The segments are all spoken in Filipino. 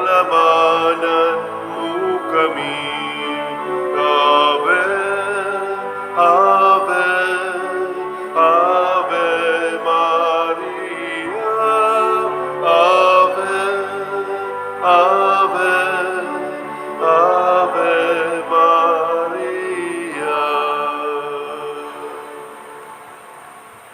labanan mo kami. Ave, Ave, Ave Maria, Ave, Ave, Ave Maria.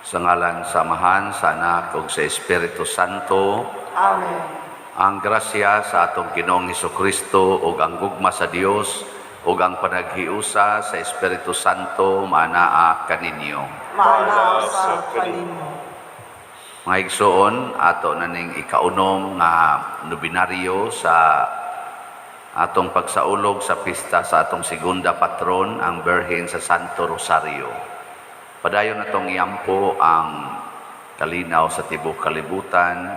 Sa ngalan samahan sa Anak ug sa Espiritu Santo. Amen. Ang grasya sa atong Ginoong Hesukristo ug ang gugma sa Dios ug ang panaghiusa sa Espiritu Santo maanaa kaninyo. Maana sa kanimo. Mga igsoon, ato na ning ikaunom nga nobinaryo sa atong pagsaulog sa pista sa atong segunda patron, ang Birhen sa Santo Rosario. Padayon natong iyampo ang kalinaw sa tibok kalibutan,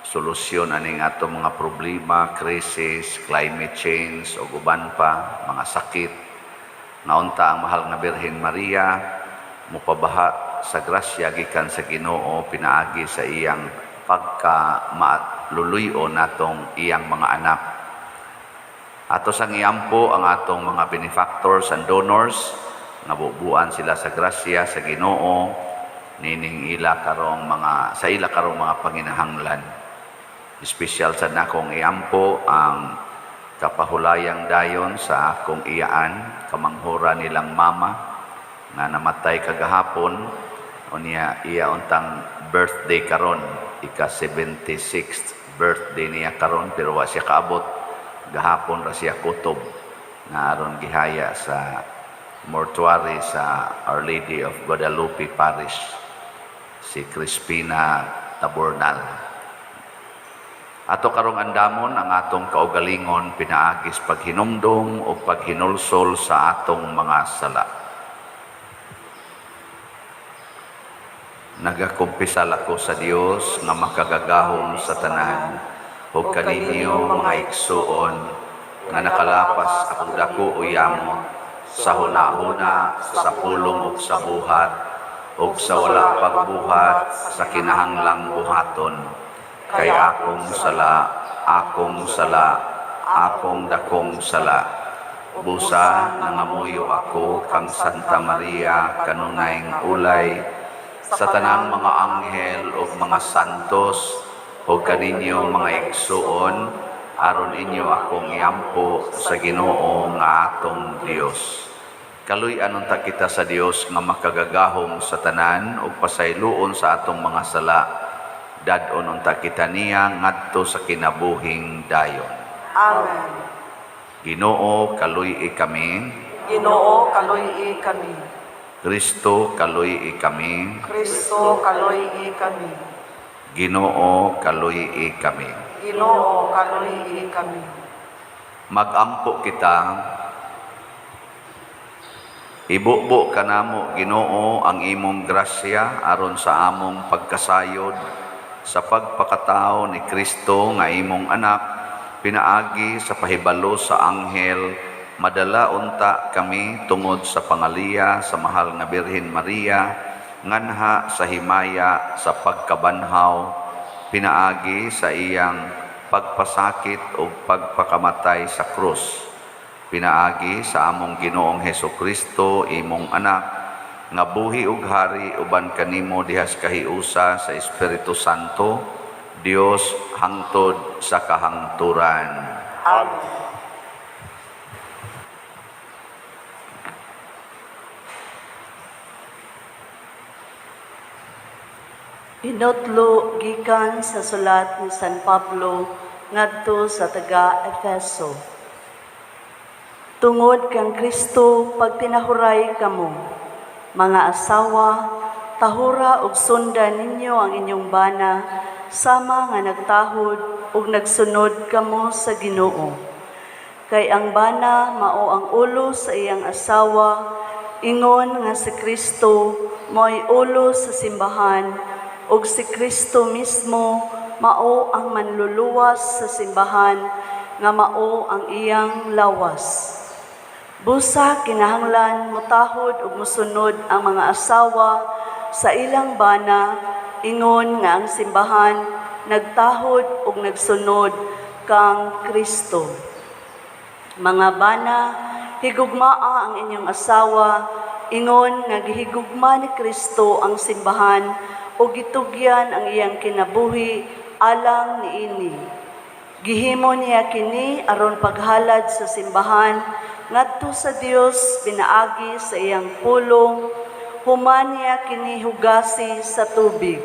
solusyon aning atong mga problema, krisis, climate change o uban pa, mga sakit. Naunta ang mahal nga Birhen Maria mupabaha sa grasya gikan sa Ginoo pinaagi sa iyang pagka-maluluyo natong iyang mga anak. Ato sang iyampo ang atong mga benefactors and donors nga bubuan sila sa grasya sa Ginoo nining ila karong mga panginahanglan. Espesyal sa nakong iyampo ang kapahulayang dayon sa akong iyaan, kamanghura nilang mama nga namatay kagahapon, unya iya untang birthday karon, ika-76th birthday niya karon, pero wa siya kaabot. Gahapon ra siya kutob na aron gihaya sa mortuary sa Our Lady of Guadalupe Parish, si Crispina Tabornal. Ato karong andamon ang atong kaugalingon pinaagis paghinumdom o paghinulsol sa atong mga sala. Nagakumpisal ako sa Dios nga makagagahom sa tanan ug kaninyo mga igsuon nga nakalapas akong dako uyamot sa hunahuna, sa pulong ug sa buhat ug sa wala pagbuhat sa kinahanglang buhaton. Kay akong sala, akong dakong sala. Busa nangamuyo ako kang Santa Maria kanunayng ulay, sa tanang mga anghel o mga santos, o kaninyo mga igsuon, aron inyo akong iyampo sa Ginoo nga atong Dios. Kaluy-an unta kita sa Dios nga makagagahom sa tanan o pasayloon sa atong mga sala, dadon unta kita niya ngadto sa kinabuhing dayon. Amen. Ginoo kaluy-i kami. Ginoo kaluy-i kami. Kristo kaluy-i kami. Kristo kaluy-i kami. Ginoo kaluy-i kami. Ginoo kaluy-i kami. Magampo kita. Ibubo kanamo Ginoo ang imong grasya aron sa among pagkasayod sa pagpakatao ni Kristo nga imong anak, pinaagi sa pahibalo sa anghel, madala unta kami tungod sa pangaliya sa mahal nga Birhen Maria, nganha sa himaya sa pagkabanhaw, pinaagi sa iyang pagpasakit o pagpakamatay sa krus, pinaagi sa among Ginoong Hesukristo, imong anak, nga buhi ug hari uban kanimo dihas kahiusa sa Espiritu Santo, Dios hangtod sa kahangturan. Amen. Inutlo gikan sa sulat ni San Pablo ngadto sa taga-Efeso. Tungod kang Kristo pagtinahuray kamo, mga asawa, tahura ug sundan ninyo ang inyong bana, sama nga nagtahod ug nagsunod kamo sa Ginoo. Kay ang bana mao ang ulo sa iyang asawa, ingon nga si Kristo mao'y ulo sa simbahan, ug si Kristo mismo mao ang manluluwas sa simbahan, nga mao ang iyang lawas. Busa kinahanglan motahod ug mosunod ang mga asawa sa ilang bana, ingon nga ang simbahan nagtahod ug nagsunod kang Kristo. Mga bana, higugmaa ang inyong asawa, ingon nga gihigugma ni Kristo ang simbahan o gitugyan ang iyang kinabuhi alang niini. Gihimo niya kini aron paghalad sa simbahan ngadto sa Dios pinaagi sa iyang pulong, human niya kini hugasi sa tubig.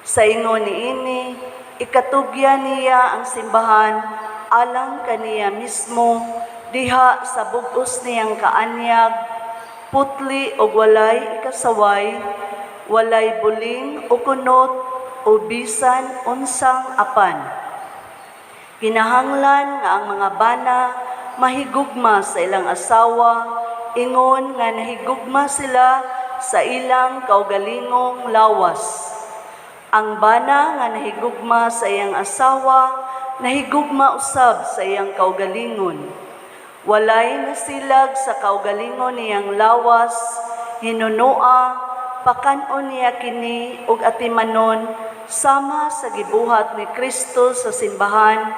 Sa ingon niini, ikatugyan niya ang simbahan alang kaniya mismo diha sa bug-os niyang kaanyag, putli o walay ikasaway, walay buling o kunot o bisan unsang apan. Kinahanglan nga ang mga bana mahigugma sa ilang asawa, ingon nga nahigugma sila sa ilang kaugalingong lawas. Ang bana nga nahigugma sa iyang asawa, nahigugma usab sa iyang kaugalingon. Walay nasilag sa kaugalingon niyang lawas, hinunoa, pakanon niya kini ug atimanon sama sa gibuhat ni Kristo sa simbahan,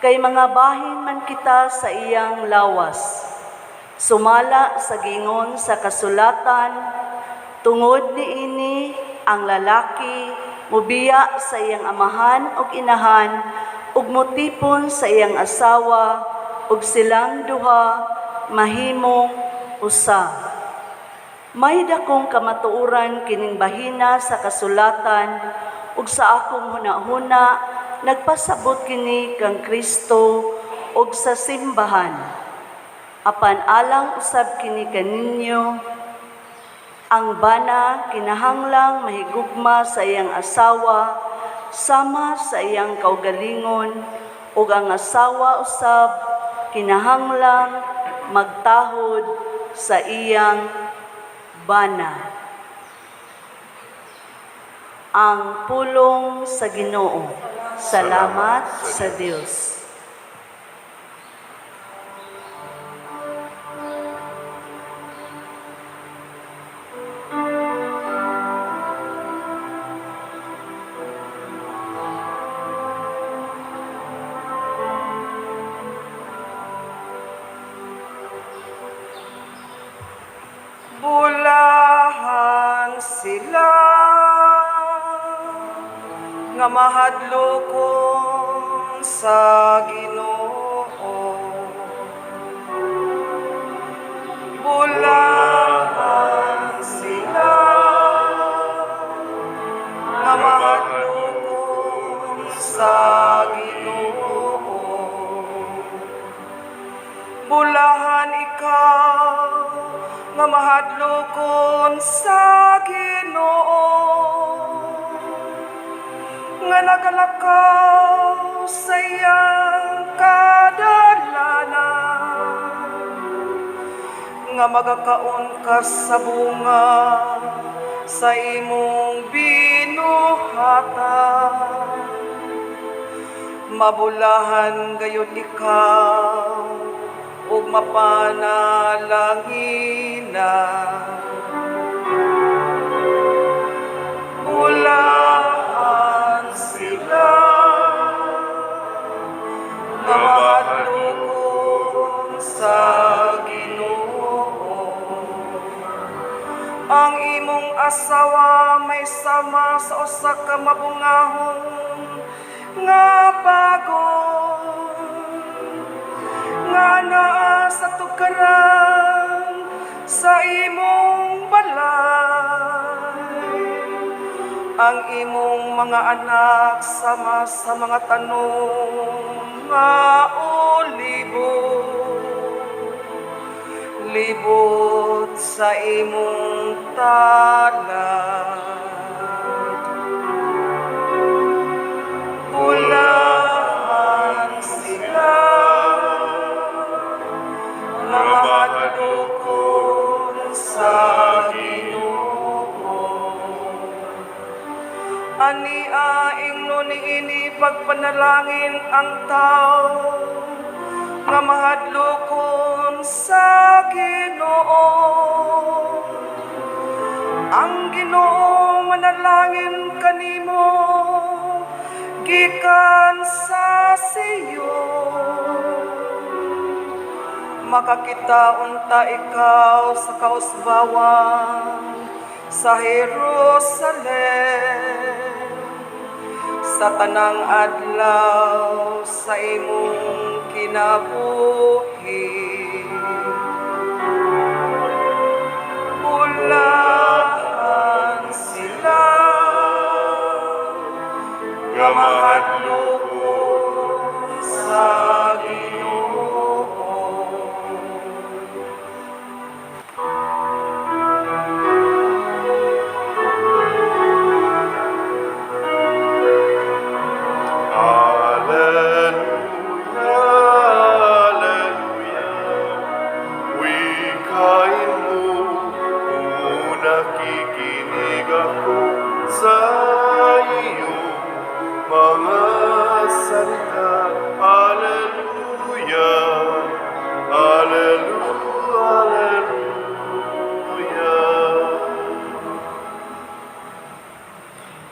kay mga bahin man kita sa iyang lawas. Sumala sa gingon sa kasulatan, tungod niini ang lalaki mubiya sa iyang amahan ug inahan ug mutipon sa iyang asawa ug silang duha mahimong usa. May dakong kamatuoran kining bahina sa kasulatan ug sa akong hunahuna nagpasabot kini kang Kristo ug sa simbahan. Apan alang usab kini kaninyo, ang bana kinahanglang mahigugma sa iyang asawa sama sa iyang kaugalingon ug ang asawa usab kinahanglang magtahod sa iyang bana. Ang pulong sa Ginoo. Salamat sa Dios. Bulahan sila nga mahadlokon sa Ginoo. Bulahan sila nga mahadlokon sa Ginoo. Bulahan ikaw nga mahadlokon sa Ginoo, nga nagalakaw sa iyang kadalanan, nga magakaon ka sa bunga sa imong binuhatan. Mabulahan gayud ikaw ug mapanalangina. Bulahan sila nga mahadlokon sa Ginoo. Ang imong asawa may sama sa usa ka mabungahon nga bagon, nga naa sa tukaran sa imong balay. Ang imong mga anak sama sa mga tanong nga libot sa imong talag. Bulahan sila nga mahadlokon sa Ginoo. Ania ingnon niini pagpanalangin ang tao nga mahadlokon sa Ginoo. Ang Ginoo manalangin kanimo gikan sa siyo. Makakita unta ikaw sa kausbawan sa Jerusalem, sa tanang adlaw sa imong kinabuhi. Ulaan sila nga mahadlokon sa Ginoo. Hallelujah, hallelujah. Wikain mo, nakikinig ako sa iyong mga salita. Hallelujah, hallelujah, hallelujah.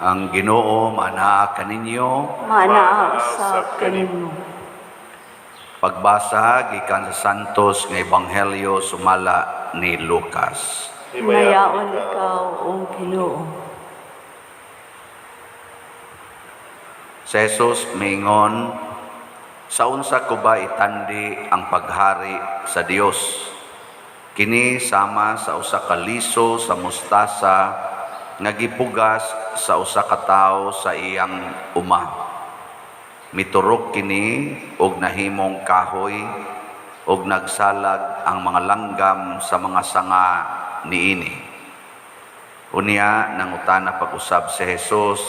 Ang Ginoo manaa kaninyo. Manaasap kanimo. Pagbasa gikan sa Santos nga Ebanghelyo sumala ni Lucas. Mayaon ikaw, O Ginoo. Si Jesus mingon, sa unsa ko ba itandi ang paghari sa Dios? Kini sama sa usa ka liso sa mustasa nga gipugas sa usa ka tawo sa iyang uma. Miturok kini og nahimong kahoy og nagsalag ang mga langgam sa mga sanga niini. Unya nangutana pag-usab si Jesus,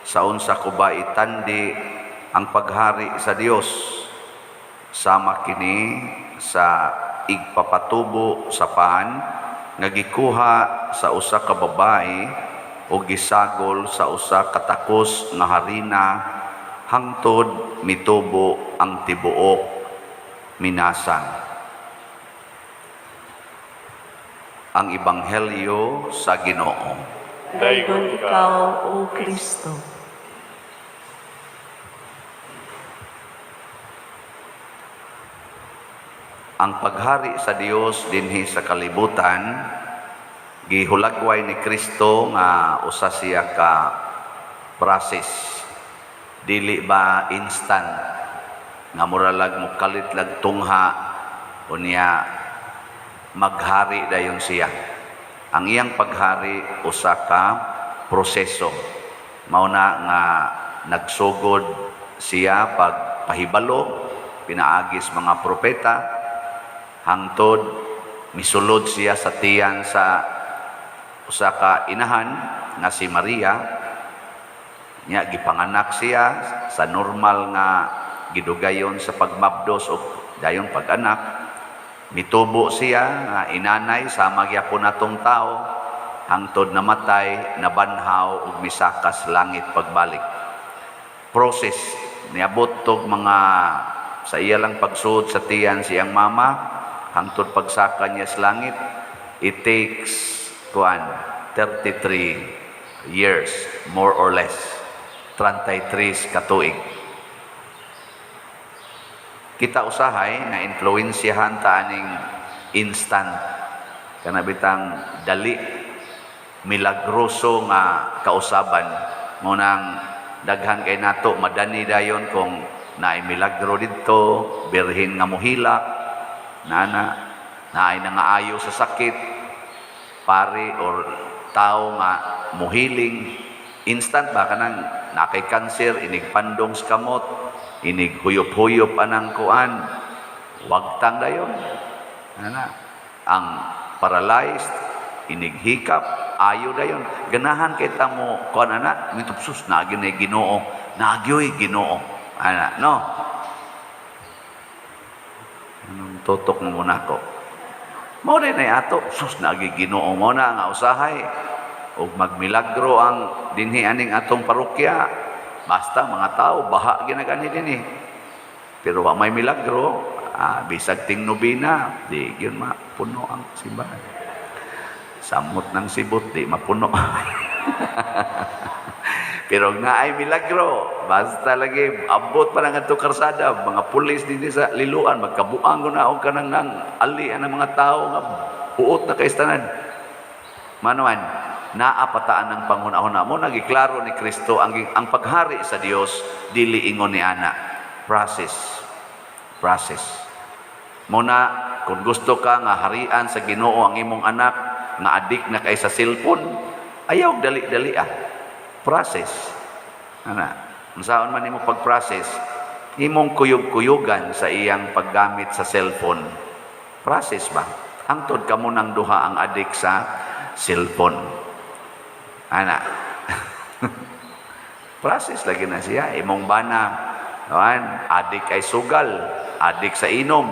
sa unsa ko ba itandi ang paghari sa Dios? Sama kini sa igpapatubo sa paan nga gikuha sa usa ka babae o gisagol sa usa ka takos nga harina hangtod mitubo ang tibuok minasan. Ang Ebanghelyo sa Ginoo. Dayon ikaw, O Kristo. Ang paghari sa Dios dinhi sa kalibutan gihulagway ni Kristo nga usa siya ka process, dili ba instant nga muralag mo kalitlag tungha unya maghari dayon siya. Ang iyang paghari usa ka proseso. Mao na nga nagsugod siya pagpahibalo pinaagis mga propeta hangtod misulod siya sa tiyan sa usa ka inahan nga si Maria. Nya gipanganak siya sa normal nga gidugayon sa pagmabdos o dayon pag-anak. Mitubo siya nga inanay sama gyapon natong tao hangtod namatay, nabanhaw ug misakas langit pagbalik. Process niabot tog mga sa iya lang pagsuod sa tiyan siyang mama hangtod pagsaka niya sa langit. It takes 33 years more or less, 33 katuig. Kita usahay na influensyahan ta aning instant kana bitang dali milagroso nga kausaban mo nang daghan kay nato madani dayon kung naay milagro didto, birhin nga mohilak, naay nangaayo sa sakit, pare or tao nga muhiling, instant ba kanang nakay cancer, inig pandong sa kamot, inig huyop-huyop anang kuan, wagtang dayon. Ang paralyzed, inig hikap, ayo dayon. Ganahan kita mo kuan ana, mitupsus na gyud Ginoo, nagyoy Ginoo. Ana, no? Anong tutok mo muna ko? Mao din ay ato, sus na Ginoo mo na nga usahay ug magmilagro ang dinhi aning atong parokya. Basta mga tao baha ginagani dinhi. Pero wa may milagro, bisag ting nobina, di gyud mapuno ang simbahan. Samot ng sibot di mapuno. Pero naay milagro, basta lagi abot pa nga to karsada, mga pulis din sa liluan, magkabuang ko na o kanang nang alian ng mga tao nga buot na kaistanan. Manuan, naapataan ng panghunahuna mo, nagiklaro ni Kristo ang paghari sa Dios, dili ingon ni ana. Process. Muna, kung gusto ka nga harian sa Ginoo ang imong anak, nga adik na kay sa cellphone, ayaw dali-dali Process. Unsaon man nimo pag-process, imong kuyog-kuyugan sa iyang paggamit sa cellphone. Process ba? Hangtod ka mo ng duha ang adik sa cellphone. Process lagi na siya. Imong bana, adik ay sugal, adik sa inom.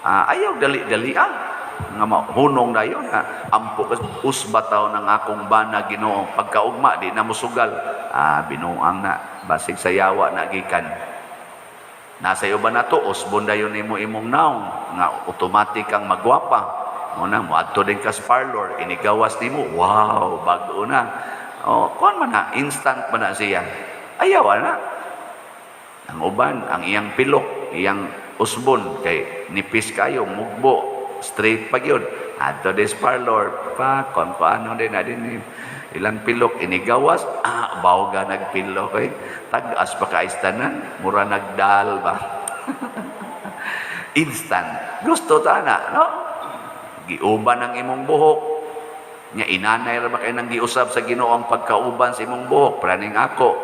Ayaw dali-dali nga mahunong na yun. Ampo usbataw ng akong bana Ginoo, pagkaugma di na musugal. Binuang na, basig sa yawa na gikan. Nasa iyo ba na to, usbon na yun imong naong, nga automatic kang magwapa. Muna mo, adto din ka sa parlor, inigawas nimo, wow, bago na. Kuan man na, instant man na siya. Ayaw na. Ang uban, ang iyang pilok, iyang usbon, kay nipis kayo, mugbo, straight pag yun. Adto din sa parlor, kung ano din na din, ilang pilok, inigawas, bawga nagpilok, tag-as pa kaistanan, mura nagdal ba? Instant. Gusto ta na, no? Giuban ang imong buhok, nya inanay ra ba kayo nang giusab sa Ginoo ang pagkauban sa imong buhok, praning ako.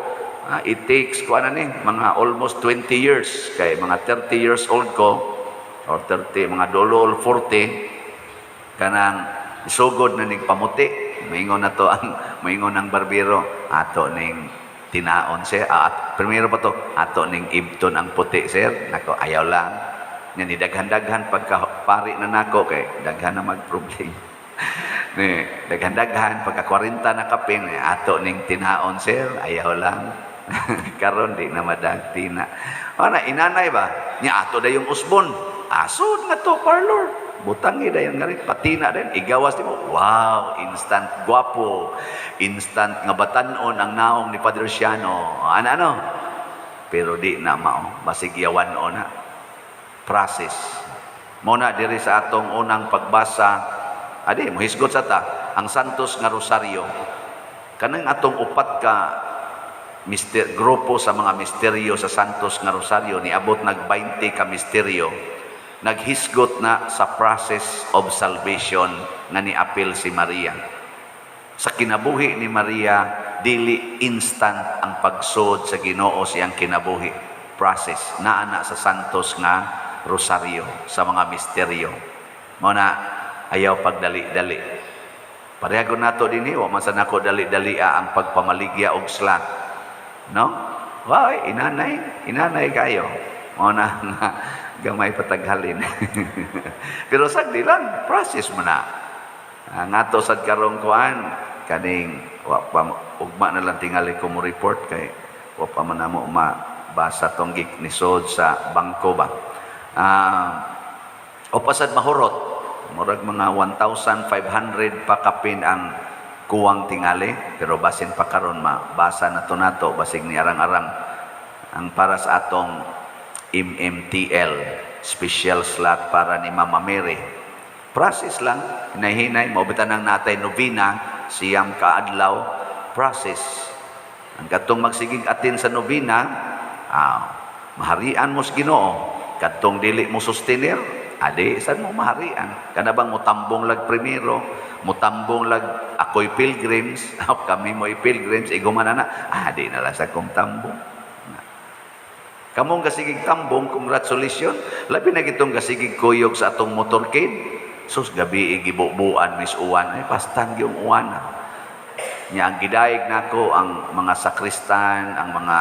It takes mga almost 20 years, kay mga 30 years old ko, or 30, mga dolo, 40, kanang isugod na ning pamuti. Maingon na to maingon ng barbero, ato ning tinaon sir. Primero pa to, ato ning ibton ang puti sir. Nako, ayaw lang. Nya ni daghan-daghan pagka pari na nako, kay daghan na magproblem. Ni daghan-daghan pagka 40 na kapin, ato ning tinaon sir, ayaw lang. Karon di na madagti na. Inanay ba? Nya ato da yung usbon. Asod nga to parlor. Butangi dayon nga rin, patina din, igawas di mo, wow, instant guwapo, instant nga batanon ang naong ni Padre Siano. Ano? Pero di na mao, basig yawan o na. Process. Muna diri sa atong unang pagbasa, muhisgot sa ta, ang Santos nga Rosario. Kanang atong upat ka grupo sa mga misteryo sa Santos nga Rosario, niabot nag 20 ka misteryo. Naghisgot na sa process of salvation nga niapil si Maria. Sa kinabuhi ni Maria, dili instant ang pagsud sa Ginoo siyang kinabuhi. Process naa na sa Santos nga Rosario, sa mga misteryo. Muna, ayaw pagdali-dali. Parehagon nato dinhi, wa man sa nako dali-dali ang pagpamaligya og slat. No? Why, inanay kayo. Muna nga gamay pataghalin. Pero sagdi lang, process mo na. Ngato sad karong kuan, kaning ugma na lang tingali ko mo report, kay wa pa man namo mabasa tong giknisod sa bangko ba. O pasad mahurot, murag mga 1,500 pa kapin ang kuwang tingali, pero basin pa karon mabasa na to nato, basig ni arang-arang ang para sa atong MMTL, special slot para ni Mama Mary. Process lang, hinay-hinay, mabitan ng natay novena, siyam kaadlaw, process. Ang katong magsigig atin sa novena, maharian mo sa Ginoo. Katong dili mo sustenir, saan mo maharian? Kanabang mutambong lag primero, mutambong lag ako'y pilgrims, kami mo'y pilgrims, iguman na, di na lang sa kong tambong. Kamong gasigig tambong, congratulations. Labi na gitong gasigig kuyog sa atong motorcade. Sus, gabi igibubuan, Miss Uwan. Pastang yung uwan. Nya ang gidayeg nako ang mga sakristan, ang mga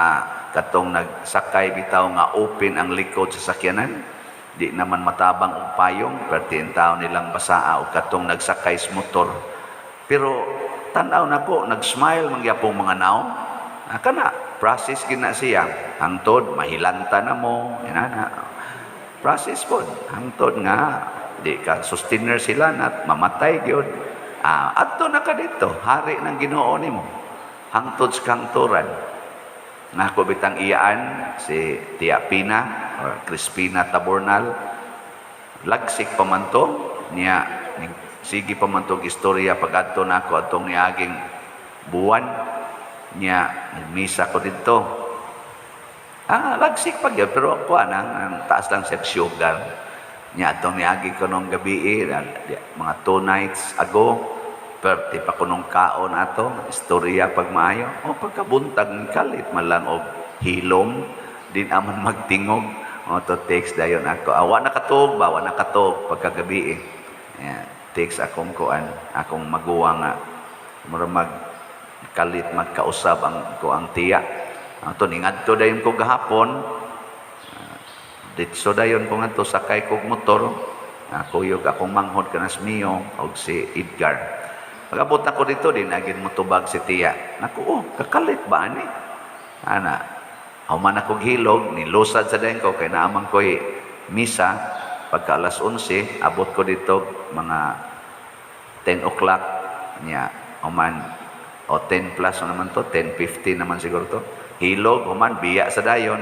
katong nagsakay bitaw nga open ang likod sa sakyanan. Di naman matabang og payong, perti ang tao nilang basaa o katong nagsakay sa motor. Pero tanaw nako, nag-smile mangyapong mga naong. Kana, process gina siya. Hangtod, mahilanta na mo. Inana. Process po. Hangtod nga, di ka sustainer sila na mamatay yun. Adto na ka dito, hari ng Ginoo nimo. hangtod sa kantoran. Nga ako bitang iyaan, si Tia Pina, or Crispina Tabornal, lagsik pamanto, niya, sige pamantong istorya, pag-adto na ako, atong niaging buwan, niya, misa ko dito. Lagsik pag yun, pero ako, ang taas lang sa sugar. Niya, atong niaging ko nung gabi, mga 2 nights ago, perti pa ko nung kaon ato, istorya pag maayo, o pagkabuntag, kalit man lang, o hilom, din aman magtingog, o to text dayon ako, wa nakatog ba, wa nakatog, pagkagabi text akong kuan, akong maguwa nga, mura kalit magkausap ang tiya. Ato ningadto dayon ko gahapon, ditso dayon ko ngadto sakay kog motor, kuyog akong manghod kanas miyo og si Edgar. Pagabot na ko dito din agin mo tubag si tiya. Naku, kakalit ba ani? Ana, human akong hilog, nilusad sa dayon ko kay naamang ko'y misa. Pagka alas 11, abot ko dito mga 10 o'clock niya, human, o 10 plus naman to, 10:50 naman siguro to. Hilog, human, biya sa dayon.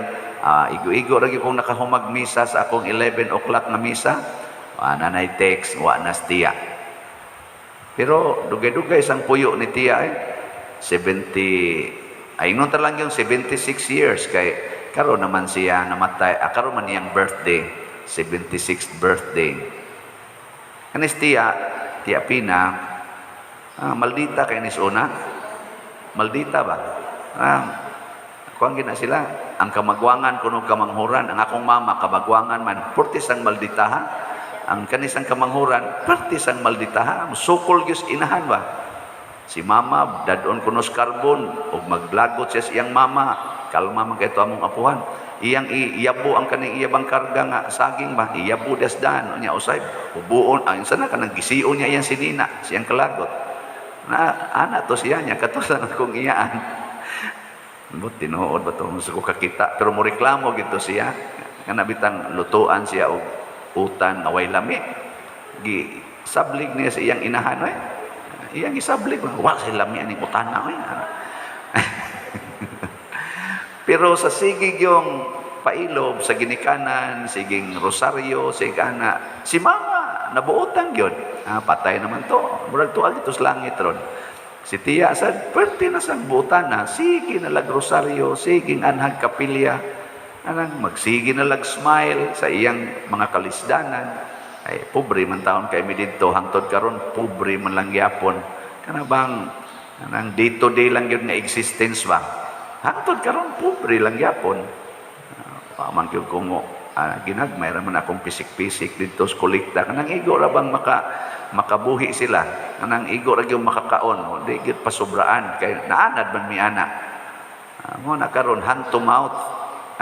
Igo-igo lagi kong nakahumag misa sa akong 11 o'clock na misa. Nanay text, wa na tiya. Pero dugay-dugay isang puyo ni tiya 70, ay nun lang yung 76 years. Kay karon naman siya namatay, karon man niyang birthday, 76th birthday. Kanis tiya Pina, maldita kay nis una. Maldita ba? Kuang gina sila, ang kamagwangan kuno kamanghuran, ang akong mama kabagwangan man, purtis ang malditaha. Ang kanisang kamanghuran, purtis ang malditaha. Sukol gyud inahan ba? Si mama dadon kunos karbon ug maglagot siya sa iyang mama. Kalma man kay to among apuhan. Iyang iyabo ang kaning iyabang karga nga saging ba? Iyabo desdan nya usay. Ubuon ang sana kanang gision niya iyang sinina, siyang kalagot. Na ana to siya nya katusan akong iyaan. But tinuod ba ito? Gusto ko kakita. Pero mo reklamo gito siya. Nga bitang lutuan siya o utan na way lami. Sablig niya sa iyang inahan. Iyang isablig. Wala sa lami ang utan na. Pero sa sigig yung pailob, sa ginikanan, siging rosaryo, sigana, si mama, nabuotang yun. Patay naman to. Murag to ito sa langit ron. Si tiya sad perti na sang butan na sige na lag rosaryo, sige anhag kapilya, anang magsige na lag smile sa iyang mga kalisdanan. Ay pobre man taon kay mi didto hangtod karon pobre man lang gyapon. Kana bang anang day to day lang gyud nga existence ba? Hangtod karon pobre lang gyapon. Man gyud ko mo ginagmay ra man akong pisik-pisik didto sa kolekta kanang igo ra bang makabuhi sila kanang igo ra gyud makakaon di gyud pasobraan kay naanad man mi anak mo na karon hand to mouth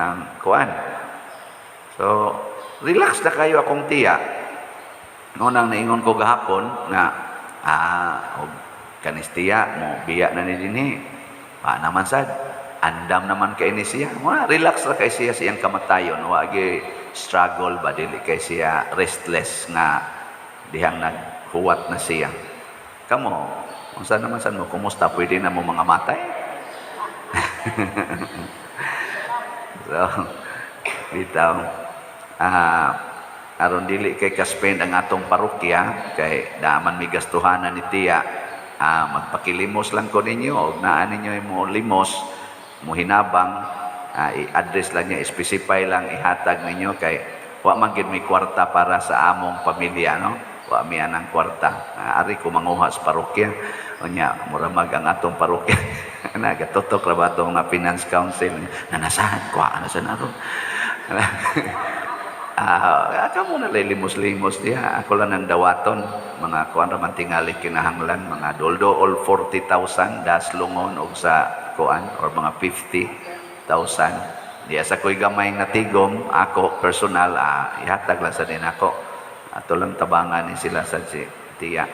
ang kuan. So relax na kayo akong tiya. Nang naingon ko gahapon nga kanis tiya mo biya na ni dinhi naman sad andam naman kay ni siya. Relax ra kay siya siyang kamatayon. Wa gyud struggle ba dili kay siya restless nga dihang naghuwat na siya. Kamo, unsa naman san mo kumusta pwede na mo mga matay? So, bitaw aron dili kay kaspend ang atong parokya kay daaman mi gastuhanan ni tiya. Magpakilimos lang ko ninyo og naa ninyo mo limos mo hinabang i-address lang niya, specify lang ihatag ninyo kay wa man gid may kwarta para sa among pamilya no. Wa mi anang kwarta. Ari ko manguha sa parokya. Unya muramag ang atong parokya. Nagatutok ra ba tong na finance council nanasahan ko ana sa naron. Kamo na limos-limos diha. Ako lang ang dawaton. Mga kuan ra man tingali kinahanglan, mga doldo all 40,000 daslongon og sa kuan or mga 50,000. Diya sa ko'y gamay nga tigom, ako personal ihatag lang sa din ako. Ato lang tabangan ni sila sa tiya.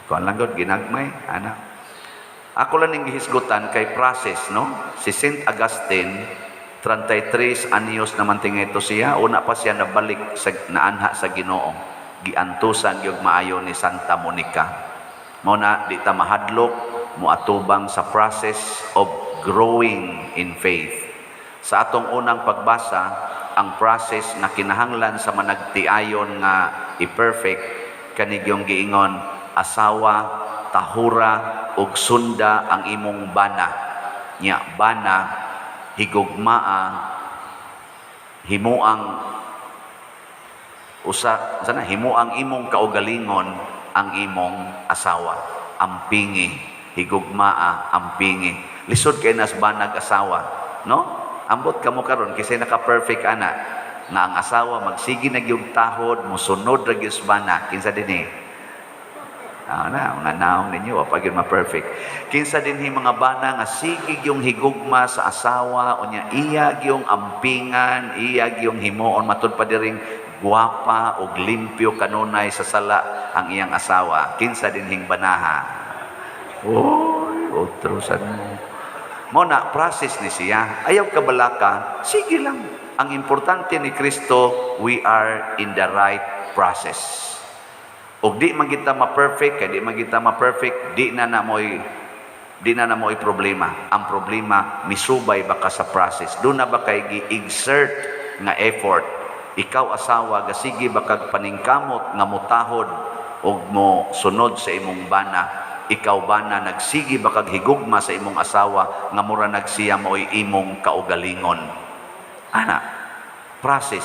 Ako lang gud ginagmay anak. Ako lang ning gihisgutan kay process no. Si Saint Augustine 33 anyos naman tingay ito siya. Una pa siya nabalik sa naanha sa Ginoo. Giantusan yung maayo ni Santa Monica. Muna di ta mahadlok moatubang sa process of growing in faith. Sa atong unang pagbasa, ang process nga kinahanglan sa managtiayon nga i-perfect kanigyong giingon, asawa, tahura ug sunda ang imong bana. Nya bana higugmaa himuang himuang imong kaugalingon ang imong asawa. Ampingi, higugmaa, ampingi. Lisod kay nas banag asawa, no? Ambot kamo karon kisay naka-perfect ana nga ang asawa magsigi na gyud tahod, mosunod ra gyud bana, kinsa dinhi? Mga naong ninyo, pag yun ma-perfect. Kinsa dinhi mga bana nga sige yung higugma sa asawa, o niya iya yung ampingan, iya yung himuon, matud pa diring guwapa o limpyo kanunay sa sala ang iyang asawa. Kinsa dinhing banaha. Oy, utrosan mo. Muna, process ni siya. Ayaw kabalaka, sige lang. Ang importante ni Kristo, we are in the right process. O di man kita ma-perfect, kaya di man kita ma-perfect, di na na mo'y problema. Ang problema, misubay ba ka sa process? Doon na ba kay gi-exert nga effort? Ikaw asawa, gasigi ba kag paningkamot nga mutahod o mo sunod sa imong bana? Ikaw bana, nagsigi ba kag higugma sa imong asawa nga mura nagsiya mo'y imong kaugalingon? Ana, process.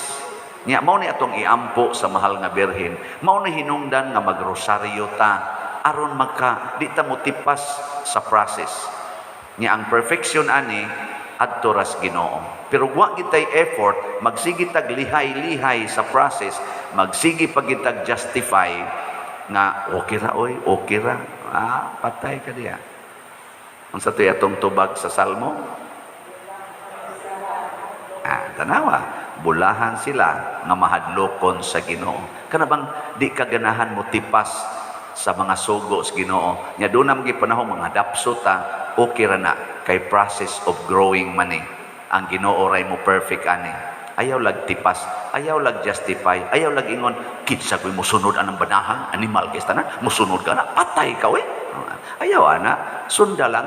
Nya mao ni atong iampo sa mahal nga birhen. Mao ni hinungdan nga magrosaryo ta aron di ta motipas sa process. Nya ang perfection ani adto ras Ginoo. Pero wa gitay effort, magsigi tag lihay-lihay sa process, magsigi pag gitag justify nga okay ra oy, okay ra. Patay ka diya. Unsa to atong tubag sa Salmo? Tanawa, bulahan sila nga mahadlokon sa Ginoo. Kana bang di kaganahan mo tipas sa mga sugo sa Ginoo? Nya doon na panahon mga dapso ta, okay ra na kay process of growing man ang Ginoo ray mo perfect ani. Ayaw lag tipas, ayaw lag justify, ayaw lag ingon kinsa koy mosunod anang banahan, animal kay tanan, mosunod ka na, patay ka we. Ayaw ana, sunda lang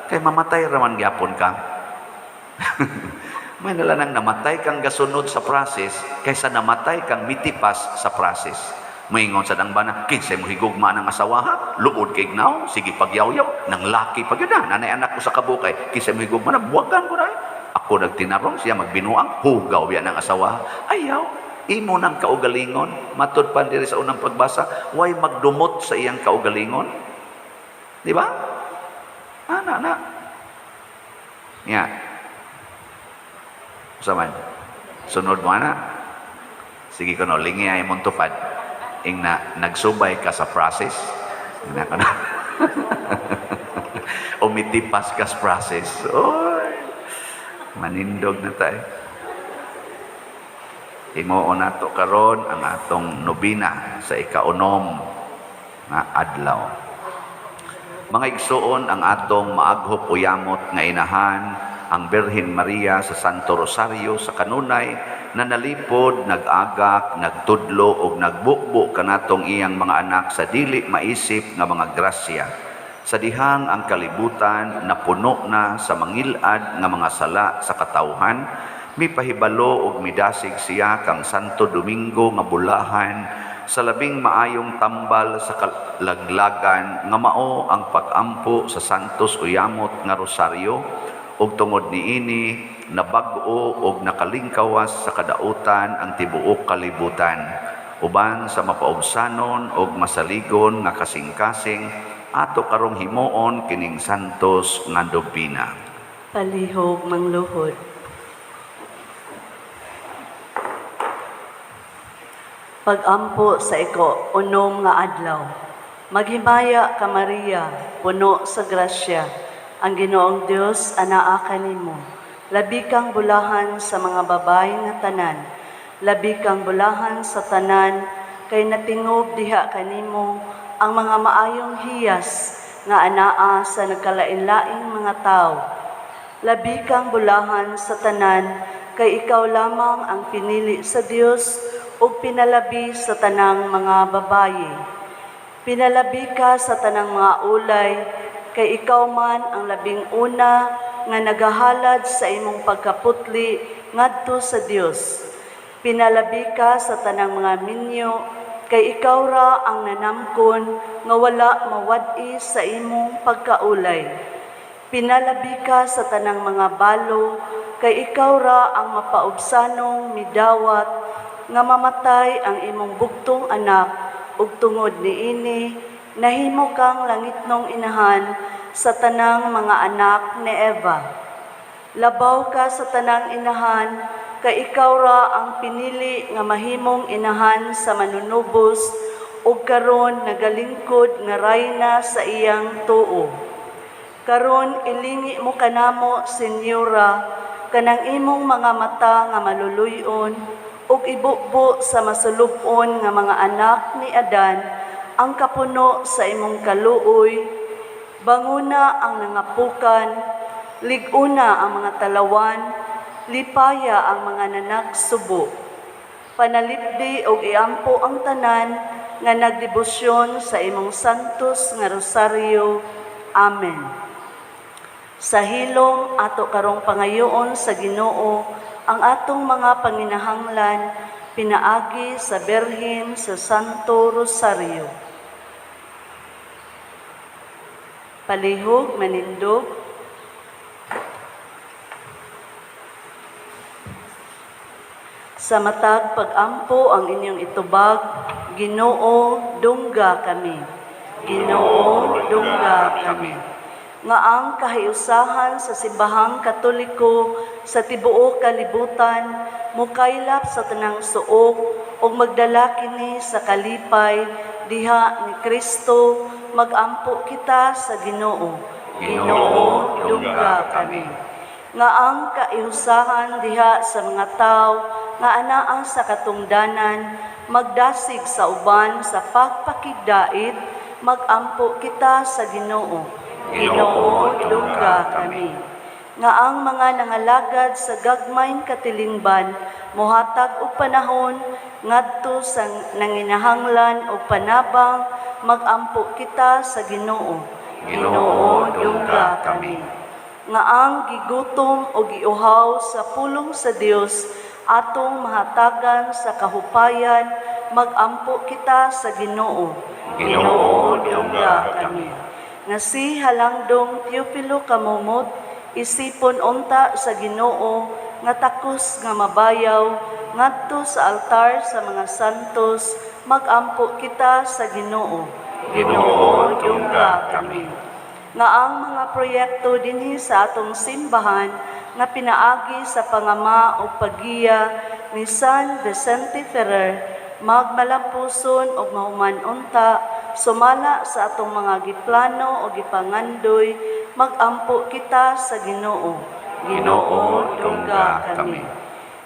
kay mamatay ra man gyapon ka. May nalanang namatay kang gasunod sa process kaysa namatay kang mitipas sa process. Moingon sa dang bana, kinsay mo higugma ng asawa ha? Luod kay gnaw, sige pagyaw-yaw, nang laki pag yun nanay anak ko sa kabukay, kinsay mo higugma na, buwagan ko na. Ako nagtinarong, siya magbinuang, hugaw yan ng asawa. Ayaw, imo ng kaugalingon, matod pa diri sa unang pagbasa, way magdumot sa iyang kaugalingon. Di ba? Na. Yeah. Saman, sunod mo na. Sige ko no, lingi ay mong tupad. Ing na, nagsubay ka sa process. Ina ko na. Umitipas ka sa process. Oy, manindog na tayo. Himuon nato karon ang atong nobina sa ikaunom nga adlaw. Mga igsuon, ang atong maaghop uyamot nga inahan, ang Birhen Maria sa Santo Rosario sa kanunay na nalipod, nag-agak, nagtudlo o nagbukbo kanatong iyang mga anak sa dili maisip nga mga grasya. Sa dihang ang kalibutan na puno na sa mangilad nga mga sala sa katawhan, mipahibalo og midasig siya kang Santo Domingo nga bulahan sa labing maayong tambal sa kalaglagan nga mao ang pag-ampo sa Santos Uyamot nga Rosario ug tungod niini nabag-o ug nakalingkawas sa kadautan ang tibuok kalibutan uban sa mapaubsanon ug masaligon nga kasing-kasing ato karong himuon kining santos nga dobina. Palihog mangluhod. Pag-ampo sa iko-unom nga adlaw. Maghimaya ka Maria, puno sa grasya. Ang Ginoong Dios anaa kanimo. Labi kang bulahan sa mga babae nga tanan. Labi kang bulahan sa tanan kay natingob diha kanimo ang mga maayong hiyas nga anaa sa nagkalain-laing mga tao. Labi kang bulahan sa tanan kay ikaw lamang ang pinili sa Dios ug pinalabi sa tanang mga babaye. Pinalabi ka sa tanang mga ulay kay ikaw man ang labing una nga nagahalad sa imong pagkaputli ngadto sa Dios. Pinalabi ka sa tanang mga minyo, kay ikaw ra ang nanamkon nga wala mawad-i sa imong pagkaulay. Pinalabi ka sa tanang mga balo, kay ikaw ra ang mapaubsanong midawat nga mamatay ang imong bugtong anak ug tungod niini nahimo kang langitnong inahan sa tanang mga anak ni Eva. Labaw ka sa tanang inahan, kay ikaw ra ang pinili nga mahimong inahan sa manunubos ug karon nagalingkod nga rayna sa iyang tuo. Karon ilingi mo kanamo, Senyora, kanang imong mga mata nga maluluyon ug ibukbo sa masulubon nga mga anak ni Adan ang kapuno sa imong kaluoy. Banguna ang nangapukan, liguna ang mga talawan, lipaya ang mga nanagsubo. Panalipdi og iampo ang tanan nga nagdebosyon sa imong santos nga rosaryo. Amen. Sa hilom ato karong pangayoon sa Ginoo ang atong mga panginahanglan pinaagi sa Birhen sa Santo Rosario. Palihog manindog. Sa matag pag-ampo ang inyong itubag, Ginoo, dungga kami. Ginoo, dungga kami. Nga ang kahiusahan sa simbahang Katoliko sa tibuok kalibutan mukaylap sa tanang suok ug magdala kini sa kalipay diha ni Kristo. Magampo kita sa Ginoo. Ginoo, dungga kami. Nga ang kaihusahan diha sa mga tao nga anaa sa katungdanan magdasig sa uban sa pagpakigdait, magampo kita sa Ginoo. Ginoo, dungga kami. Nga ang mga nangalagad sa gagmayng katilingban mohatag og panahon ngadto sa nanginahanglan og panabang, magampo kita sa Ginoo. Ginoo, dungga kami. Nga ang gigutom o giuhaw sa pulong sa Dios atong mahatagan sa kahupayan, magampo kita sa Ginoo. Ginoo, dungga kami. Nga si Halangdong Teofilo Kamumot, isipon unta sa Ginoo nga takos nga mabayaw ngadto sa altar sa mga santos, magampo kita sa Ginoo. Ginoo, dungga kami. Nga ang mga proyekto dinhi sa atong simbahan nga pinaagi sa pangama o paggiya ni San Vicente Ferrer, magmalampuson o mahuman unta, sumala sa atong mga giplano o gipangandoy, magampo kita sa Ginoo. Ginoo, dungga kami.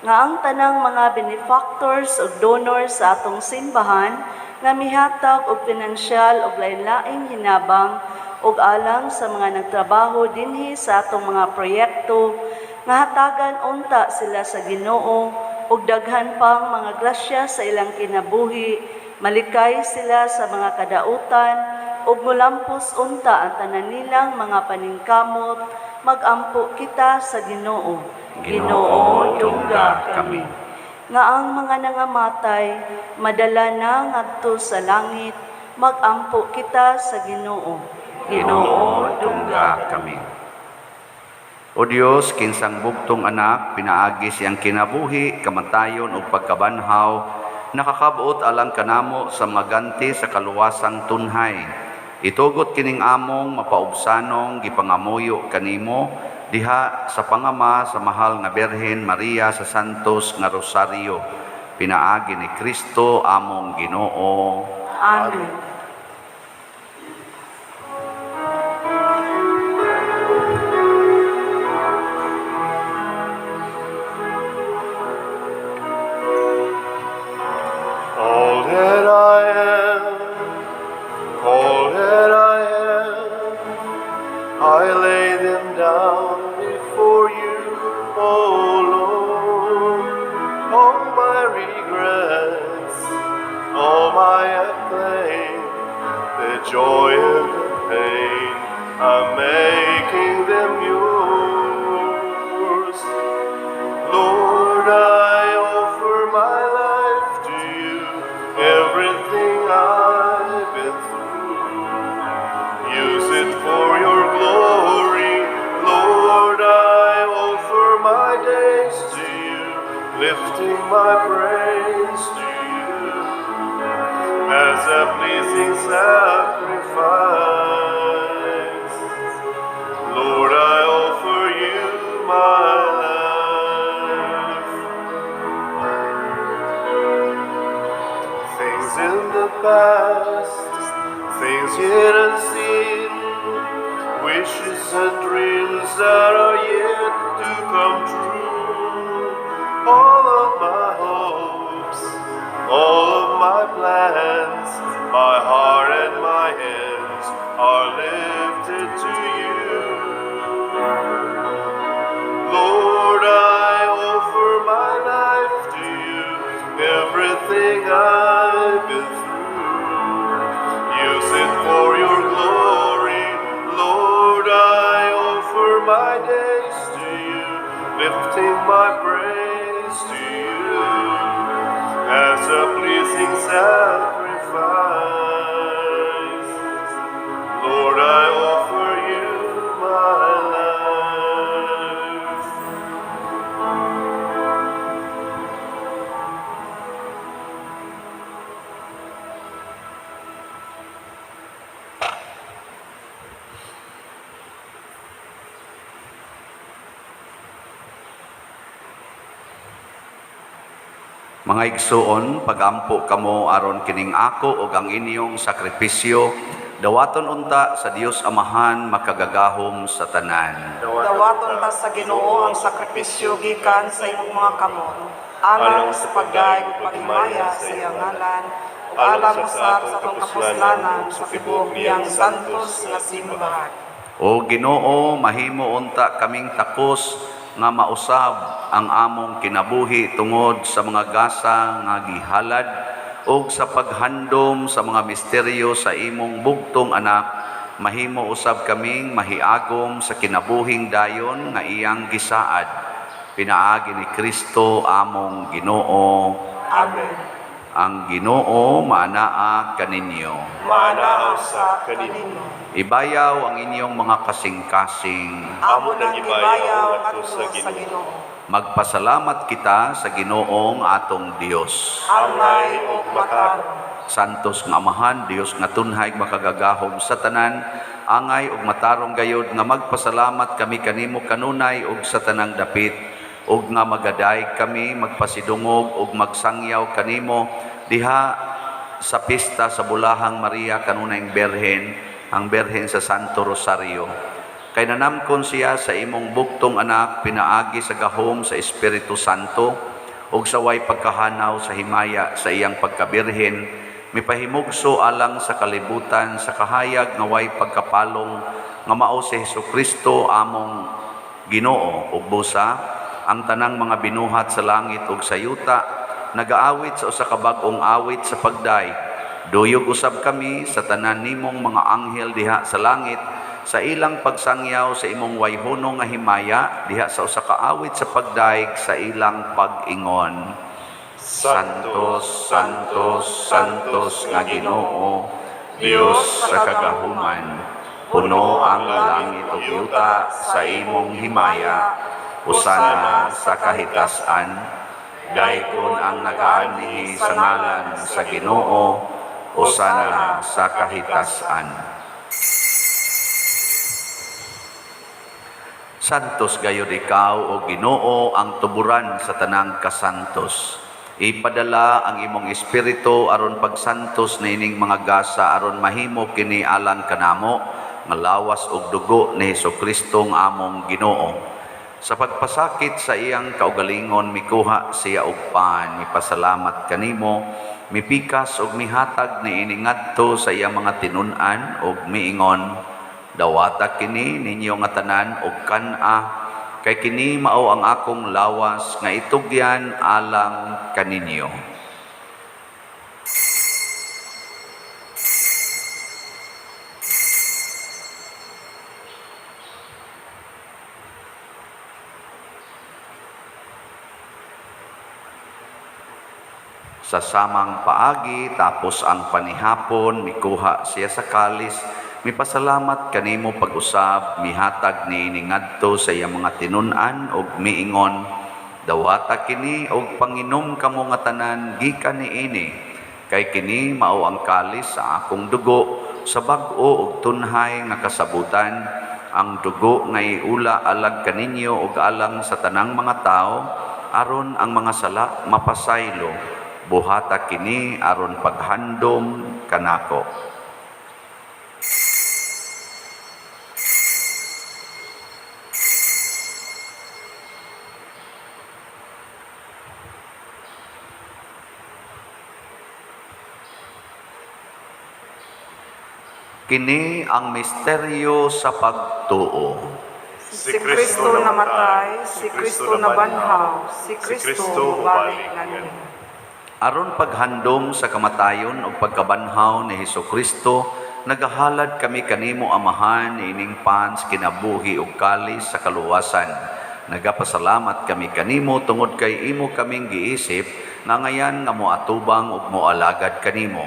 Nga ang tanang mga benefactors o donors sa atong simbahan nga mihatag og pinansyal og lain-laing hinabang ug alang sa mga nagtrabaho dinhi sa atong mga proyekto, nga hatagan unta sila sa Ginoo ug daghan pang mga grasya sa ilang kinabuhi, malikay sila sa mga kadautan ug mulampos unta ang tanan nilang mga paningkamot, magampo kita sa Ginoo. Ginoo, dungga kami. Nga ang mga nangamatay madala na ngadto sa langit, magampo kita sa Ginoo. Ginoo, dungga kami. O Dios, kinsang bugtong anak, pinaagi siyang kinabuhi, kamatayon o pagkabanhaw, nakakabuot alang kanamo sa mga ganti sa kaluwasang tunhay. Itugot kining among mapaubsanong gipangamuyo kanimo, diha sa pangama sa mahal nga Birhen Maria sa Santos nga Rosario, pinaagi ni Kristo among Ginoo. Amen. All that I am, all that I am, I lay them down before you, oh Lord. All my regrets, all my acclaim, the joy and the pain, I'm making them yours. Lord, I offer my life to you, everything I've been through. Use it for your glory. Lord, I offer my days to you, lifting my praise to you as a pleasing sacrifice. Lord, I offer you my life. Things in the past, things yet unseen, wishes and dreams that are yet to come true. All of my hopes, all of my plans, my heart and my hands are lifted to you. Lord, I offer my life to you, everything I've been through. Use it for your glory. Lord, I offer my days to you, lifting my praise to you as a pleasing sacrifice. Lord, I offer you my life. Mga igsuon, pagampo kamo aron kining ako ug ang inyong sakripisyo, dawaton unta sa Dios Amahan makagagahom sa tanan. Dawaton ta sa Ginoo ang sakripisyo gikan sa imong mga kamot. Alang sa pagdayeg ug paghimaya sa iyang ngalan, ug alang usab sa atong kapuslanan sa tibuok niyang santos nga simbahan. O Ginoo, mahimo unta kaming takos nga mausab ang among kinabuhi tungod sa mga gasa nga gihalad ug sa paghandom sa mga misteryo sa imong bugtong anak. Mahimo usab kaming mahiagom sa kinabuhing dayon nga iyang gisaad. Pinaagi ni Kristo among Ginoo. Amen. Ang Ginoo maanaa kaninyo. Manaaw sa kaninyo. Ibayaw ang inyong mga kasing-kasing. Amo nang gibayaw ato sa Ginoo. Magpasalamat kita sa Ginoong atong Dios. Angay ug matarong. Santos nga Amahan, Dios nga tunhay makagagahom sa tanan, angay ug matarong gayod nga magpasalamat kami kanimo kanunay ug sa tanang dapit, ug nga magaday kami magpasidungog ug magsangyaw kanimo diha sa pista sa Bulahang Maria kanunayng Berhen, ang Berhen sa Santo Rosario. Kay nanamkon siya sa imong bugtong anak, pinaagi sa gahom sa Espiritu Santo, ug sa way pagkahanaw sa himaya sa iyang pagkabirhen, mipahimugso alang sa kalibutan sa kahayag nga way pagkapalong nga mao si Hesukristo among Ginoo ug busa ang tanang mga binuhat sa langit ug sa yuta nagaawit sa usa ka bag-ong awit sa pagday. Duyog usab kami sa tanan nimong mga anghel diha sa langit sa ilang pagsangyaw sa imong wayhunong nga himaya diha sa usa ka awit sa pagdaig sa ilang pag-ingon. Santos, Santos, Santos nga Ginoo, Dios sa kagahuman, puno ang langit ug yuta sa imong himaya, usana sa kahitasan, daykon ang nagaanhi sa ngalan sa Ginoo, usana sa kahitasan. Santos gayud ikaw o Ginoo ang tuburan sa tanang kasantos. Ipadala ang imong espiritu aron pagsantos niining mga gasa aron mahimo kini alang kanamo nga lawas ug dugo ni Hesukristo nga among Ginoo. Sa pagpasakit sa iyang kaugalingon mikuha siya og pan, mipasalamat kanimo, mipikas ug mihatag niini ngadto sa iyang mga tinun-an ug miingon, dawata kini ninyo nga tanan og kan-a, kay kini mao ang akong lawas nga itugyan alang kaninyo. Sa samang paagi, tapos ang panihapon, mikuha siya sa kalis, mipasalamat kanimo pag-usab, mihatag ni iningadto sa iyang mga tinunan og miingon, dawata kini og panginom kamo nga tanan gikan niini, kay kini mao ang kalis sa akong dugo, sa bag-o og tunhay nga kasabutan, ang dugo nga iula alag kaninyo og alang sa tanang mga tao, aron ang mga sala mapasaylo, buhata kini aron paghandom kanako. Kini ang misteryo sa pagtuo. Si Kristo namatay, si Kristo nabanhaw, si Kristo balik ngayon. Aron paghandom sa kamatayon o pagkabanhaw ni Hesukristo, nagahalad kami kanimo amahan ining pans kinabuhi ug kalis sa kaluwasan. Nagapasalamat kami kanimo tungod kay imo kaming giisip nga ngayan nga moatubang ug moalagad kanimo.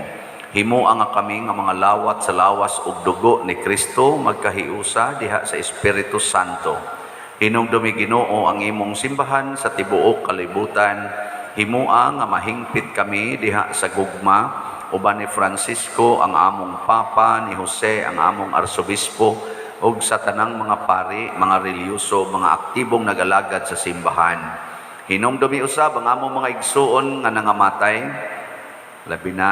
Himo ang kami nga mga lawat sa lawas ug dugo ni Kristo magkahiusa diha sa Espiritu Santo. Hinungdumi Ginoo ang imong simbahan sa tibuok kalibutan. Himoa nga mahingpit kami diha sa gugma, uban ni Francisco ang among Papa, ni Jose ang among Arsobispo, ug sa tanang mga pari, mga reliyoso, mga aktibong nag-alagad sa simbahan. Hinungdumi usab ang among mga igsuon nga nangamatay, labi na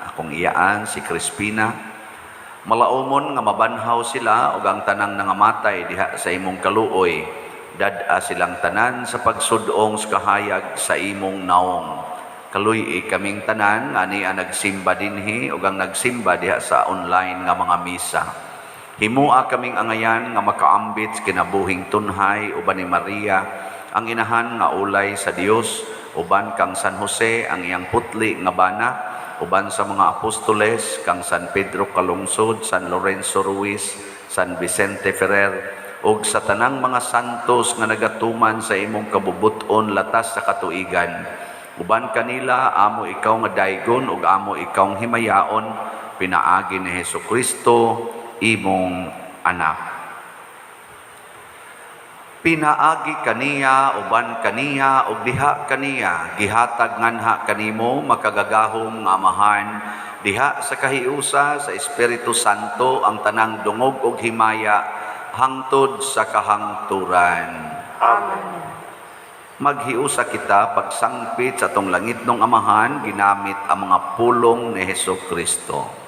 akong iyaan si Crispina. Malaumon nga mabanhaw sila ug ang tanang nangamatay diha sa imong kaluoy. Dad-a silang tanan sa pagsudong sa kahayag sa imong naong. Kaluy kaming tanan nga niya nagsimba dinhi ug ang nagsimba diha sa online nga mga misa. Himua kaming angayan nga makaambit sa kinabuhing tunhay uban ni Maria, ang inahan nga ulay sa Dios, uban kang San Jose ang iyang putli nga bana, uban sa mga apostoles kang San Pedro Calungsod, San Lorenzo Ruiz, San Vicente Ferrer, ug sa tanang mga santos nga nagatuman sa imong kabubuton latas sa katuigan. Uban kanila amo ikaw nga daygon ug amo ikaw himayaon, pinaagi ni Hesukristo imong anak. Pinaagi kaniya, uban kaniya, ug diha kaniya, gihatag nganha kanimo makagagahom nga amahan, diha sa kahiusa sa Espiritu Santo ang tanang dungog ug himaya, hangtod sa kahangturan. Amen. Maghiusa kita pagsangpit sa tong langit ng amahan, ginamit ang mga pulong ni Hesukristo.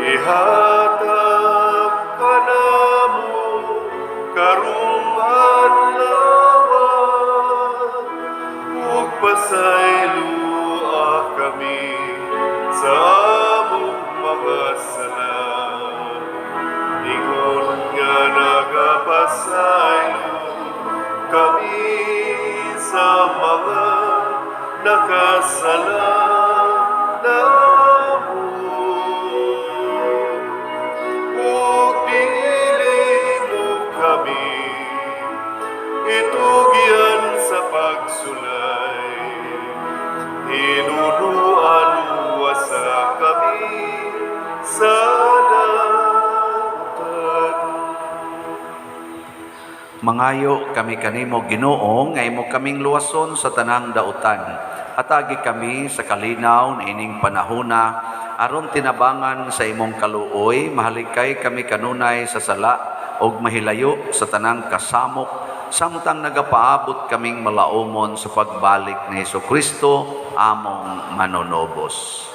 Ihatag ka namo karong adlaw, ug pasayloa kami sa among mga sala. Ingon nga nagapasaylo kami sa mga nakasala. Itugyan sa pagsulay, inunualuwasa kami sa damutan. Mangayo kami kanimo Ginoo nga imo kaming luwason sa tanang dautan. Hatagi kami sa kalinaw niining panahona aron tinabangan sa imong kaluoy, mahalikay kami kanunay sa sala og mahilayo sa tanang kasamok, samtang nagapaabot kaming malaumon sa pagbalik ni Hesukristo among manonobos.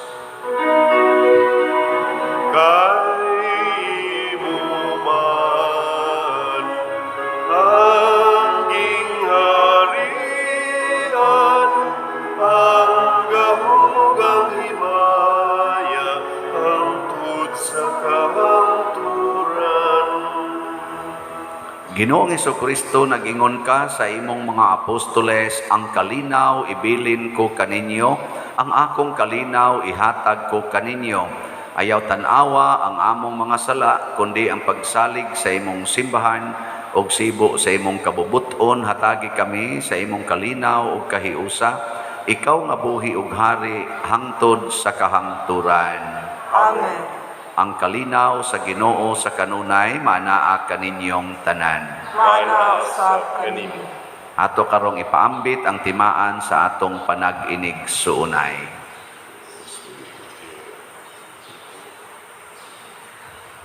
Kay mo man ang gingharian, ang gahugang himaya, hangtod sa kahangturan. Ginoong Hesukristo, nag-ingon ka sa imong mga apostoles, ang kalinaw ibilin ko kaninyo, ang akong kalinaw ihatag ko kaninyo. Ayaw tanawa ang among mga sala, kundi ang pagsalig sa imong simbahan o sibo sa imong kabubuton. Hatagi kami sa imong kalinaw o kahiusa, ikaw nga buhi ug hari hangtod sa kahangturan. Amen. Ang kalinaw sa Ginoo sa kanunay manaa kaninyong tanan. Mana sa kanimo. Ato karong ipaambit ang timaan sa atong panag-inig suunay.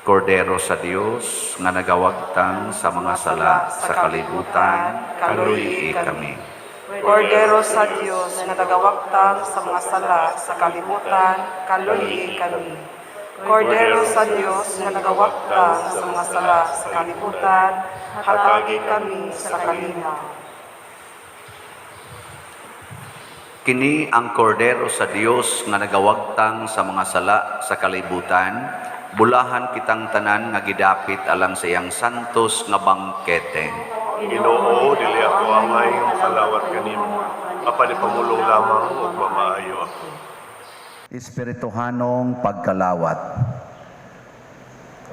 Kordero sa Dios nga nagawagtang sa mga sala sa kalibutan, kaluyi kami. Kordero sa Diyos na nagawagtang sa mga sala sa kalibutan, kaluyi kami. Kordero sa Diyos na nagawagtang sa mga sala sa kalibutan, hatagi kami sa kalinaw. Kini ang kordero sa Dios nga nagawagtang sa mga sala sa kalibutan, bulahan kitang tanan nga gidapit alang sa iyang santos nga bangkete. Ginoo, dili ako amay nga salawat kanimo, apan ipamulong lamang ug mamaayo ako. Espirituhanong pagkalawat.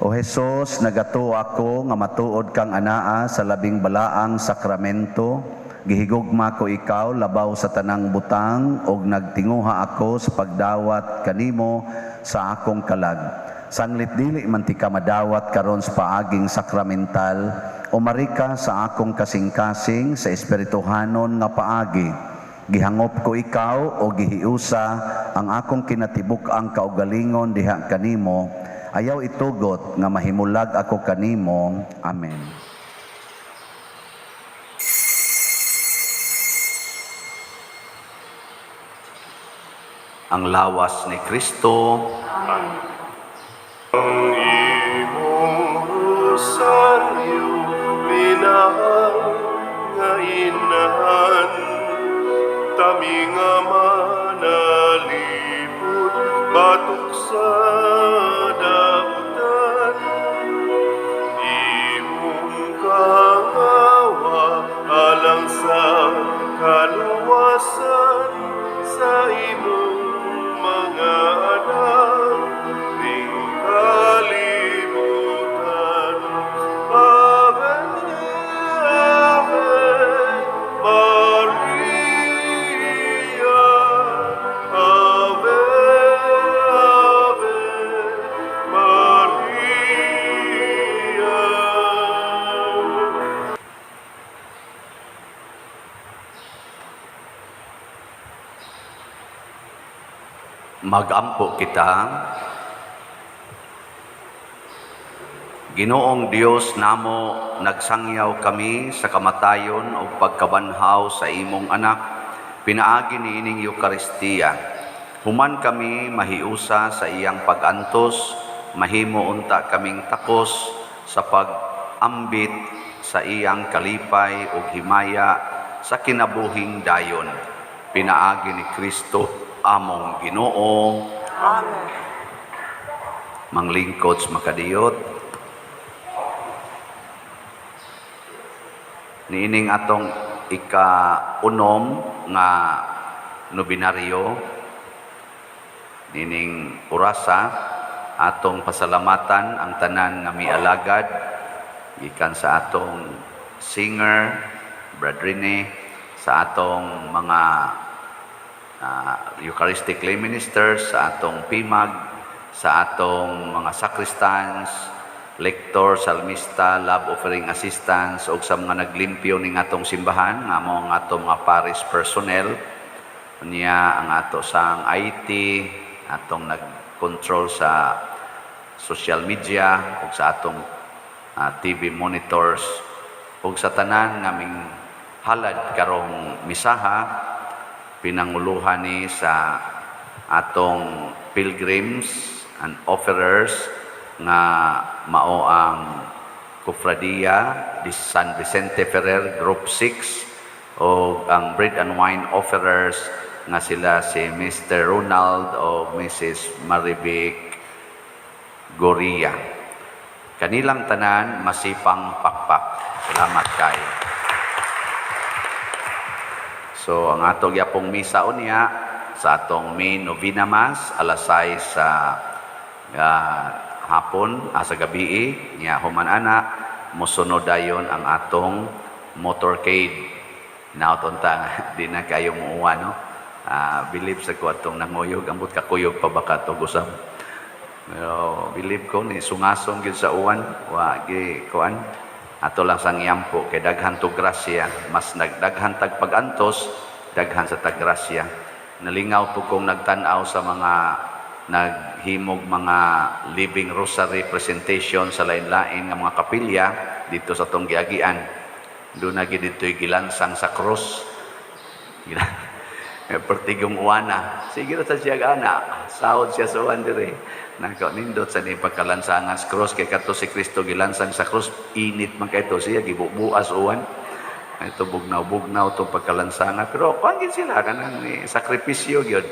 O Jesus, nagato ako nga matuod kang anaa sa labing balaang sakramento, gihigugma ko ikaw labaw sa tanang butang ug nagtinguha ako sa pagdawat kanimo sa akong kalag. Sanglit dili man ti ka madawat karon sa paaging sakramental, umarika sa akong kasing-kasing sa espirituhanon nga paagi. Gihangop ko ikaw o gihiusa ang akong kinatibuk-ang kaugalingon diha kanimo, ayaw itugot nga mahimulag ako kanimo. Amen. Ang lawas ni Kristo. Ang imong rosaryo, minahal nga inahan, tami nga manalipod, batok sa dautan. Imong kangawa, alang sa kaluwasan, sa imong mga anak, ning kalibutan. Ave, Ave, Maria. Ave, Ave, Maria. Magampo kita. Ginoong Dios namo, nagsangyaw kami sa kamatayon o pagkabanhaw sa imong anak, pinaagi ni ining Eucharistia. Human kami mahiusa sa iyang pag-antos, mahimo unta kaming takos sa pag-ambit sa iyang kalipay o himaya sa kinabuhing dayon. Pinaagi ni Kristo among Ginoo. Amen. Manglingkod sa makadiyot. Niining atong ika-unom nga nobinaryo, nining orasa, atong pasalamatan ang tanan nga mialagad, gikan sa atong singer, bradrine, sa atong mga Eucharistic lay ministers, sa atong PIMAG, sa atong mga sacristans, lector, salmista, love offering assistants, o sa mga naglimpyo ning atong simbahan, nga mo nga atong mga parish personnel, niya ang ato sang IT, atong nag-control sa social media, ug sa atong TV monitors, ug sa tanan ngaming halad karong misaha, pinanguluhan ni sa atong pilgrims and offerers nga mao ang Cofradia di San Vicente Ferrer Group 6 o ang bread and wine offerers nga sila si Mr. Ronald o Mrs. Marivic Goria. Kanilang tanan masipang pakpak. Salamat kayo. So ang atong yapong misa unya sa atong main novena mass alas 6 sa hapon sa gabi niya human ana mosunod dayon ang atong motorcade. Nauton ta di na kayo muuwa no. Believe sa ko atong nanguyog ambot kakuyog pa baka to gusam. Pero believe ko ni sungasong gyud sa uwan wa gi kuan ato lang sang yampo kay daghan to grasya, mas nagdaghan tag pagantos daghan sa tag grasya. Nalingaw po kong nagtan-aw sa mga naghimog mga living rosary presentation sa lain-lain nga mga kapilya dito sa tong giagian. Doon na dito'y gilansang sa cross. Pertigong uwana. Sige na sa siya gana. Sahod siya sa uwan dire. Nindot sa ni pagkalansangan sa cross. Kaya kato si Kristo gilansang sa cross. Init man kayo siya. Gibubuas uwan. Ito bugnaw-bugnaw itong pagkalansangan. Pero kuhangin sila. Kanang sakripisyo yun.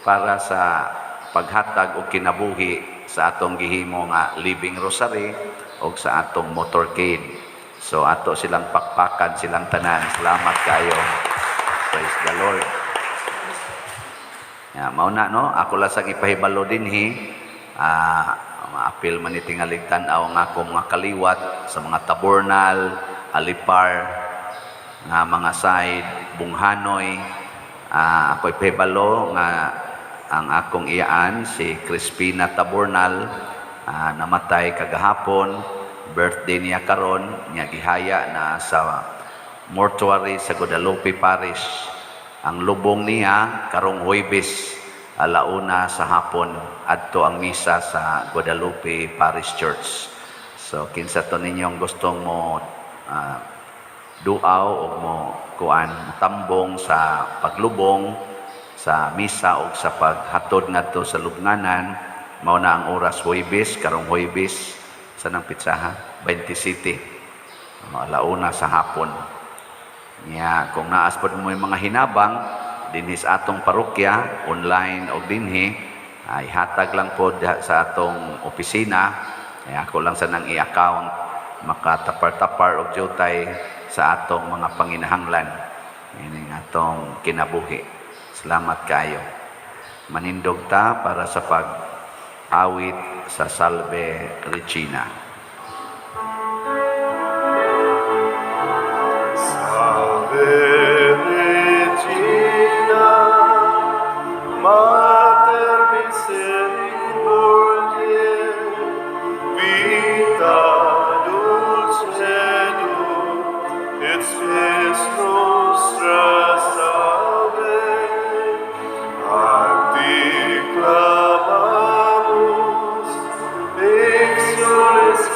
Para sa paghatag o kinabuhi sa atong gihimo nga living rosary o sa atong motorcade. So ato silang pakpakan, silang tanan. Salamat kayo. Praise the Lord. Mauna no, ako lang sang ipahibalo dinhi. Maapil man itingalig tan-aw nga akong mga kaliwat sa mga tabornal, alipar, nga mga side, bunghanoy. Ako ipahibalo nga ang akong iyaan si Crispina Tabornal, namatay kagahapon. Birthday niya karon, niya gihaya na sa mortuary sa Guadalupe Parish. Ang lubong niya karong Huwebes, alauna sa hapon, adto ang misa sa Guadalupe Parish Church. So kinsa to ninyong gustong mo duaw o mo kuan tambong sa paglubong sa misa o sa paghatod ngadto sa lubnganan, mao na ang oras Huwebes, karong Huwebes sa nang pitsaha 27 alauna sa hapon niya. Kung naas pod mo yung mga hinabang dinhi sa atong parokya online o dinhi ay hatag lang po sa atong opisina. Ako lang sa nang i-account makatapar-tapar og jutay sa atong mga panginahanglan ining atong kinabuhi. Salamat kayo. Manindog ta para sa pag-awit sa Salve Regina. Salve Regina, Mater Misericordiae, vita dulcedo, et spes nostra salve, ad te clamamus, exsules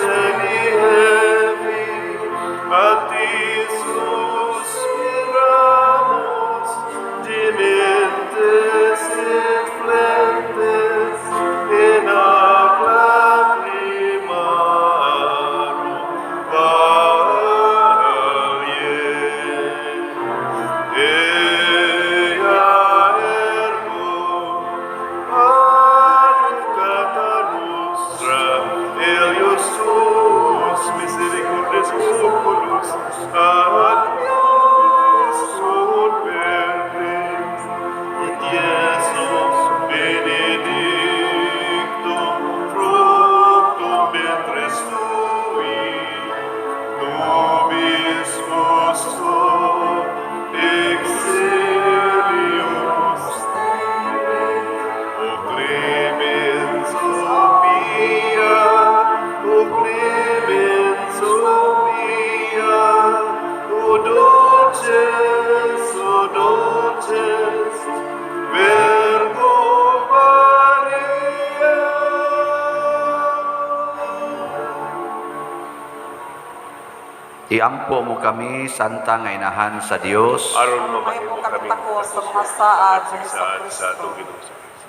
Iampo mo kami, Santa nga Inahan sa Dios. aron Mahimo mamahimo kami kami tako sa mga saad ni sa sa Kristo. atong Ginoo.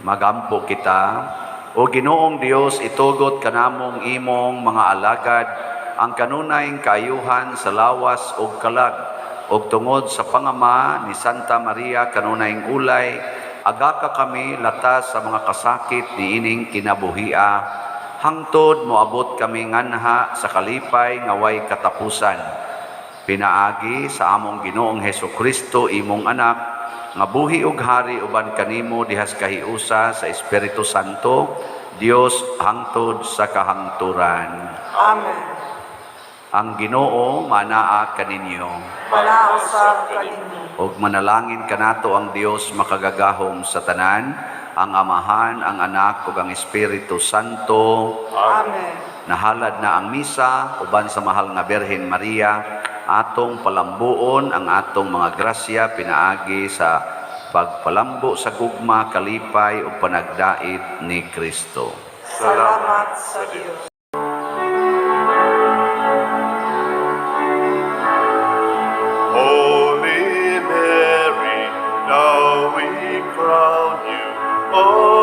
Magampo kita. O Ginoong Dios, itugot kanamong imong mga alagad ang kanunayng kaayuhan sa lawas ug kalag ug tungod sa pangama ni Santa Maria kanunayng ulay, aga ka kami latas sa mga kasakit ni ining kinabuhia. Hangtod moabot kami nganha sa kalipay nga way katapusan. Pinaagi sa among Ginoong Hesukristo imong anak, nga buhi ug hari uban kanimo dihas kahiusa sa Espiritu Santo, Dios hangtod sa kahangturan. Amen. Ang Ginoo manaa kaninyo. Manausab kaninyo. Og manalangin kanato ang Dios makagagahom sa tanan, ang Amahan, ang Anak ug ang Espiritu Santo. Amen. Nahalad na ang misa uban sa mahal nga Birhen Maria, atong palambuon ang atong mga grasya pinaagi sa pagpalambo sa gugma, kalipay ug panagdait ni Kristo. Salamat sa Dios. Holy Mary, now we crown you. Oh,